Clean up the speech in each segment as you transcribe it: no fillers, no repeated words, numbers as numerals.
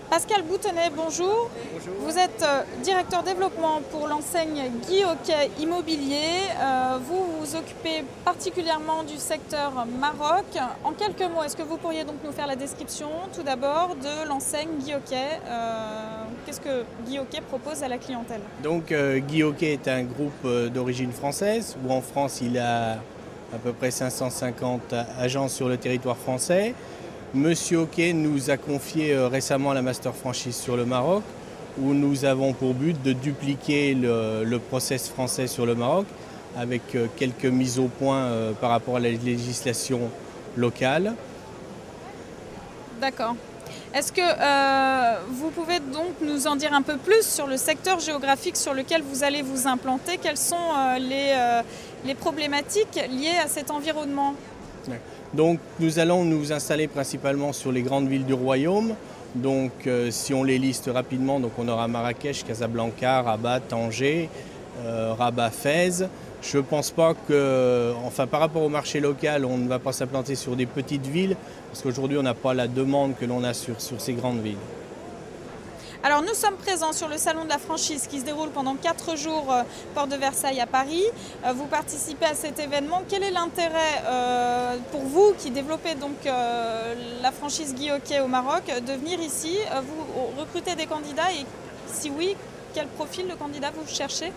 Pascal Boutonnet, bonjour. Bonjour. Vous êtes directeur développement pour l'enseigne Guy Hockey Immobilier. Vous vous occupez particulièrement du secteur Maroc. En quelques mots, est-ce que vous pourriez donc nous faire la description tout d'abord de l'enseigne Guy Hockey? Qu'est-ce que Guy Hockey propose à la clientèle? Donc Guy Hockey est un groupe d'origine française où en France il a à peu près 550 agences sur le territoire français. Monsieur Hockey nous a confié récemment la master franchise sur le Maroc où nous avons pour but de dupliquer le process français sur le Maroc avec quelques mises au point par rapport à la législation locale. D'accord. Est-ce que vous pouvez donc nous en dire un peu plus sur le secteur géographique sur lequel vous allez vous implanter? Quelles sont les problématiques liées à cet environnement? Donc nous allons nous installer principalement sur les grandes villes du royaume. Donc si on les liste rapidement, donc on aura Marrakech, Casablanca, Rabat, Tanger, Rabat, Fès. Je ne pense pas que, enfin par rapport au marché local, on ne va pas s'implanter sur des petites villes parce qu'aujourd'hui on n'a pas la demande que l'on a sur ces grandes villes. Alors nous sommes présents sur le salon de la franchise qui se déroule pendant 4 jours porte de Versailles à Paris. Vous participez à cet événement. Quel est l'intérêt pour vous qui développez donc la franchise Guy Hockey au Maroc de venir ici? Vous recrutez des candidats et si oui, quel profil de candidat vous cherchez?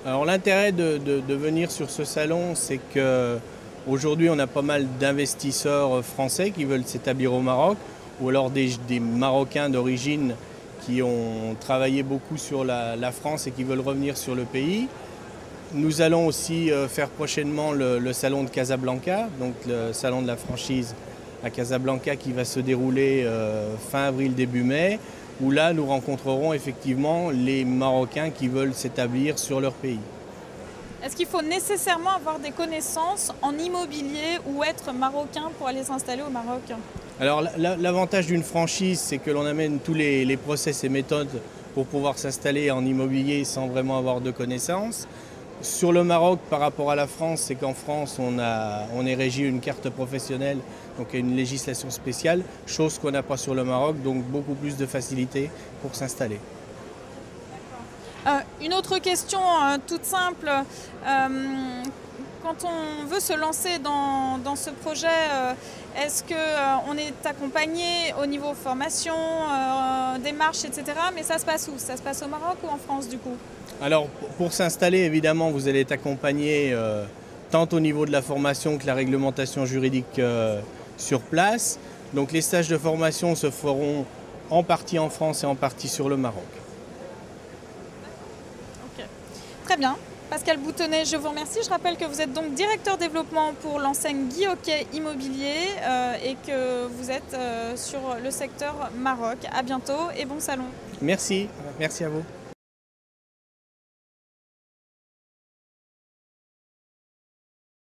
Alors l'intérêt de venir sur ce salon, c'est qu'aujourd'hui on a pas mal d'investisseurs français qui veulent s'établir au Maroc ou alors des Marocains d'origine qui ont travaillé beaucoup sur la France et qui veulent revenir sur le pays. Nous allons aussi faire prochainement le salon de Casablanca, donc le salon de la franchise à Casablanca qui va se dérouler fin avril, début mai, où là nous rencontrerons effectivement les Marocains qui veulent s'établir sur leur pays. Est-ce qu'il faut nécessairement avoir des connaissances en immobilier ou être marocain pour aller s'installer au Maroc? Alors l'avantage d'une franchise, c'est que l'on amène tous les process et méthodes pour pouvoir s'installer en immobilier sans vraiment avoir de connaissances. Sur le Maroc, par rapport à la France, c'est qu'en France, on est régi une carte professionnelle, donc il y a une législation spéciale, chose qu'on n'a pas sur le Maroc, donc beaucoup plus de facilité pour s'installer. Une autre question toute simple. Quand on veut se lancer dans ce projet, est-ce qu'on est accompagné au niveau formation, démarche, etc. Mais ça se passe où? Ça se passe au Maroc ou en France du coup? Alors pour s'installer, évidemment, vous allez être accompagné tant au niveau de la formation que la réglementation juridique sur place. Donc les stages de formation se feront en partie en France et en partie sur le Maroc. Ok. Très bien. Pascal Boutonnet, je vous remercie. Je rappelle que vous êtes donc directeur développement pour l'enseigne Guy Hockey Immobilier et que vous êtes sur le secteur Maroc. À bientôt et bon salon. Merci à vous.